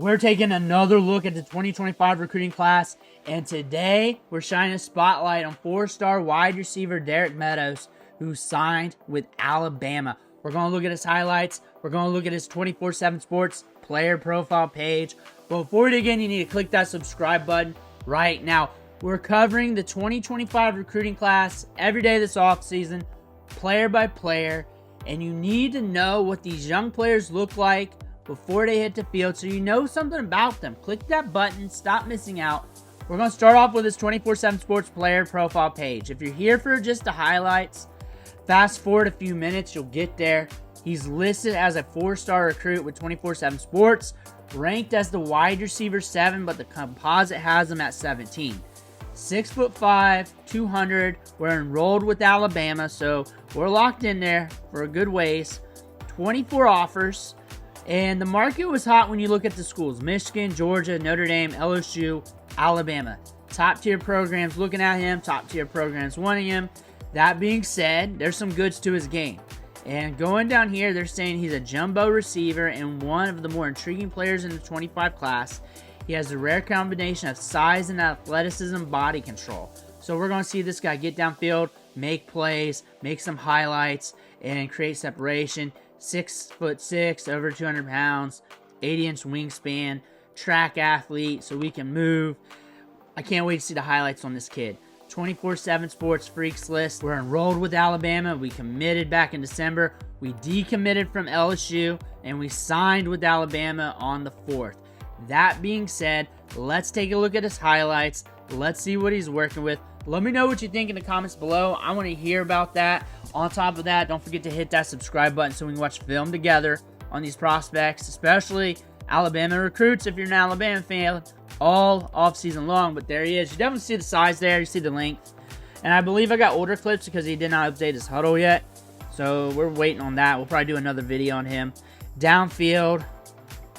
We're taking another look at the 2025 recruiting class, and today we're shining a spotlight on four-star wide receiver Derek Meadows, who signed with Alabama. We're going to look at his highlights. We're going to look at his 24/7 Sports player profile page. But before we dig in, you need to click that subscribe button right now. We're covering the 2025 recruiting class every day this offseason, player by player, and you need to know what these young players look like before they hit the field so you know something about them. Click that button, stop missing out. We're going to start off with this 24/7 Sports player profile page. If you're here for just the highlights, fast forward a few minutes, you'll get there. He's listed as a four-star recruit with 24/7 Sports, ranked as the wide receiver 7, but the composite has him at 17. 6'5", 200. We're enrolled with Alabama, so we're locked in there for a good ways. 24 offers. And the market was hot when you look at the schools. Michigan, Georgia, Notre Dame, LSU, Alabama. Top-tier programs looking at him. Top-tier programs wanting him. That being said, there's some goods to his game. And going down here, they're saying he's a jumbo receiver and one of the more intriguing players in the 25 class. He has a rare combination of size and athleticism, body control. So we're going to see this guy get downfield, make plays, make some highlights, and create separation. 6'6", over 200 pounds, 80-inch wingspan, track athlete, so we can move. I can't wait to see the highlights on this kid. 24/7 Sports Freaks list. We're enrolled with Alabama. We committed back in December. We decommitted from LSU, and we signed with Alabama on the 4th. That being said, let's take a look at his highlights. Let's see what he's working with. Let me know what you think in the comments below. I want to hear about that. On top of that, don't forget to hit that subscribe button so we can watch film together on these prospects, especially Alabama recruits if you're an Alabama fan, all off-season long. But there he is. You definitely see the size there. You see the length. And I believe I got older clips because he did not update his huddle yet. So we're waiting on that. We'll probably do another video on him. Downfield,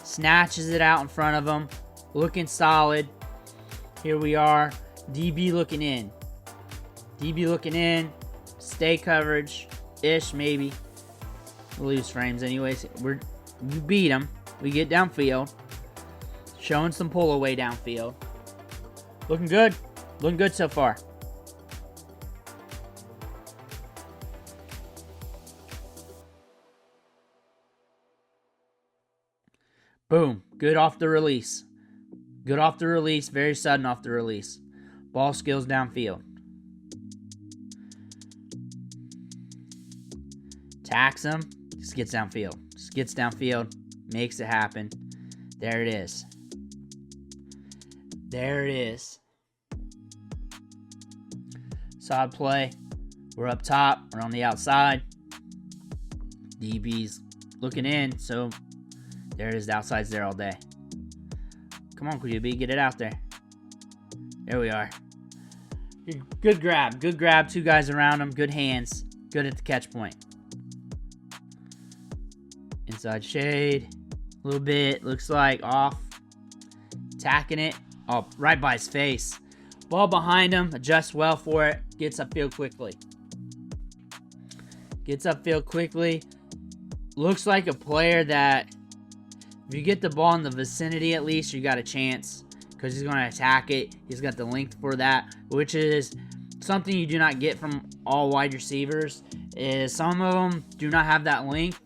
snatches it out in front of him, looking solid. Here we are. DB looking in. DB looking in. Stay coverage-ish, maybe. We'll lose frames anyways. We beat him. We get downfield. Showing some pull away downfield. Looking good. Looking good so far. Boom. Good off the release. Good off the release. Very sudden off the release. Ball skills downfield. Tacks him. Just gets downfield. Just gets downfield. Makes it happen. There it is. There it is. Solid play. We're up top. We're on the outside. DB's looking in. So there it is. The outside's there all day. Come on, QB. Get it out there. There we are. Good grab. Good grab. Two guys around him. Good hands. Good at the catch point. Inside shade. A little bit. Looks like off. Tacking it. Oh, right by his face. Ball behind him. Adjusts well for it. Gets upfield quickly. Gets upfield quickly. Looks like a player that if you get the ball in the vicinity at least, you got a chance. Because he's going to attack it. He's got the length for that, which is something you do not get from all wide receivers. Is some of them do not have that length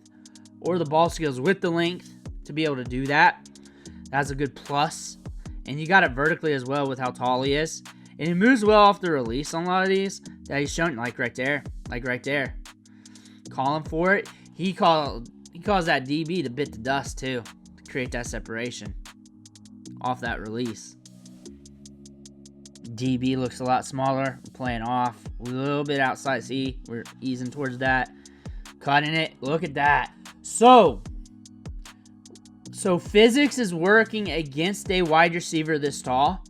or the ball skills with the length to be able to do that. That's a good plus. And you got it vertically as well with how tall he is. And he moves well off the release on a lot of these that he's showing, like right there. Like right there. Calling for it. He calls that DB to bit the dust too, to create that separation off that release. DB looks a lot smaller. We're playing off a little bit outside. See, we're easing towards that. Cutting it. Look at that. So physics is working against a wide receiver this tall.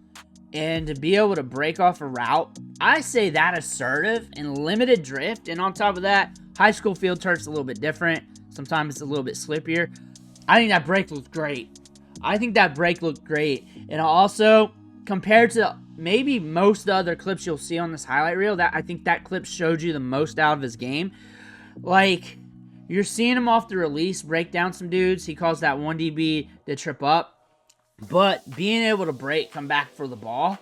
And to be able to break off a route, I say that assertive and limited drift. And on top of that, high school field turf's a little bit different. Sometimes it's a little bit slippier. I think that break looked great. And also, compared to maybe most of the other clips you'll see on this highlight reel, I think that clip showed you the most out of his game. Like, you're seeing him off the release break down some dudes. He calls that one DB to trip up. But being able to break, come back for the ball,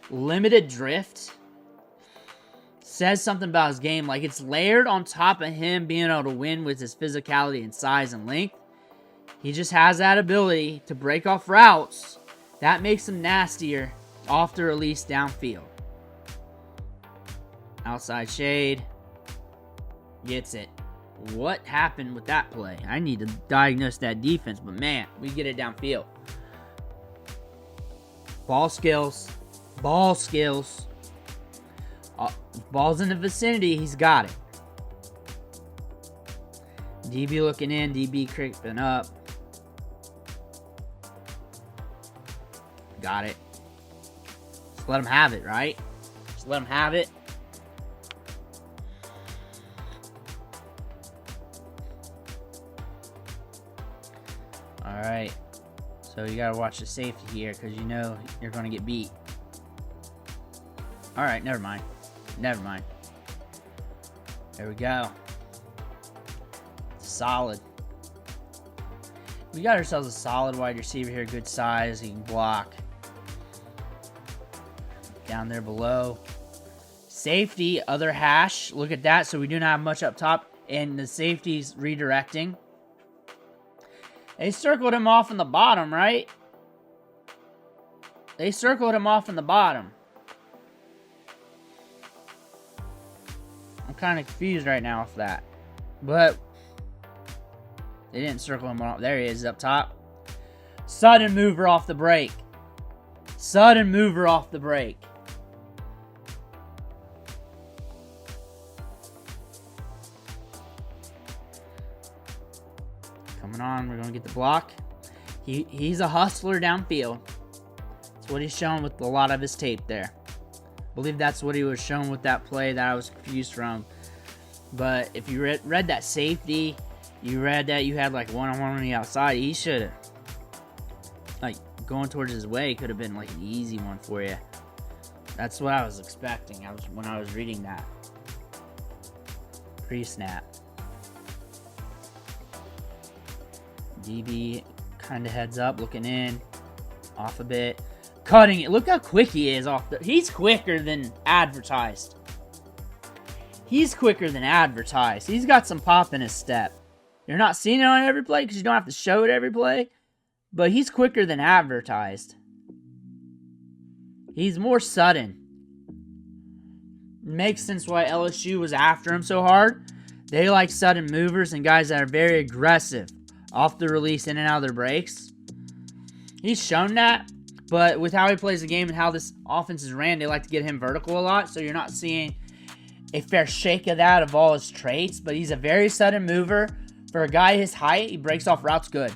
limited drift, says something about his game. Like, it's layered on top of him being able to win with his physicality and size and length. He just has that ability to break off routes. That makes him nastier off the release downfield. Outside shade. Gets it. What happened with that play? I need to diagnose that defense, but man, we get it downfield. Ball skills. Ball skills. Ball's in the vicinity. He's got it. DB looking in. DB creeping up. Got it. Just let him have it, right? Just let him have it. Alright. So you gotta watch the safety here because you know you're gonna get beat. Alright, never mind. Never mind. There we go. Solid. We got ourselves a solid wide receiver here. Good size. He can block. Down there below. Safety, other hash. Look at that. So we do not have much up top. And the safety's redirecting. They circled him off in the bottom, right? They circled him off in the bottom. I'm kind of confused right now with that. But they didn't circle him off. There he is up top. Sudden mover off the break. Sudden mover off the break. Coming on. We're going to get the block. He's a hustler downfield. That's what he's shown with a lot of his tape there. I believe that's what he was shown with that play that I was confused from. But if you read that safety, you read that you had like one-on-one on the outside, he should have, like, going towards his way could have been like an easy one for you. That's what I was expecting when I was reading that. Pre-snap. DB kind of heads up, looking in, off a bit. Cutting it. Look how quick he is off the... He's quicker than advertised. He's quicker than advertised. He's got some pop in his step. You're not seeing it on every play because you don't have to show it every play. But he's quicker than advertised. He's more sudden. Makes sense why LSU was after him so hard. They like sudden movers and guys that are very aggressive off the release, in and out of their breaks. He's shown that. But with how he plays the game and how this offense is ran, they like to get him vertical a lot. So you're not seeing a fair shake of that of all his traits. But he's a very sudden mover. For a guy his height, he breaks off routes good.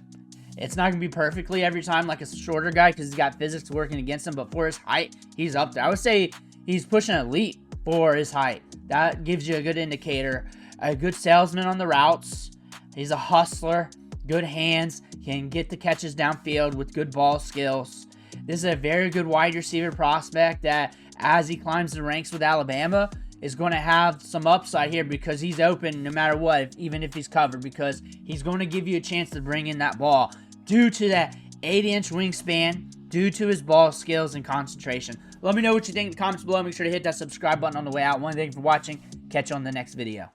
It's not going to be perfectly every time like a shorter guy because he's got physics working against him. But for his height, he's up there. I would say he's pushing elite for his height. That gives you a good indicator. A good salesman on the routes. He's a hustler. Good hands. Can get the catches downfield with good ball skills. This is a very good wide receiver prospect that, as he climbs the ranks with Alabama, is going to have some upside here because he's open no matter what, even if he's covered, because he's going to give you a chance to bring in that ball due to that 8-inch wingspan, due to his ball skills and concentration. Let me know what you think in the comments below. Make sure to hit that subscribe button on the way out. Thank you for watching. Catch you on the next video.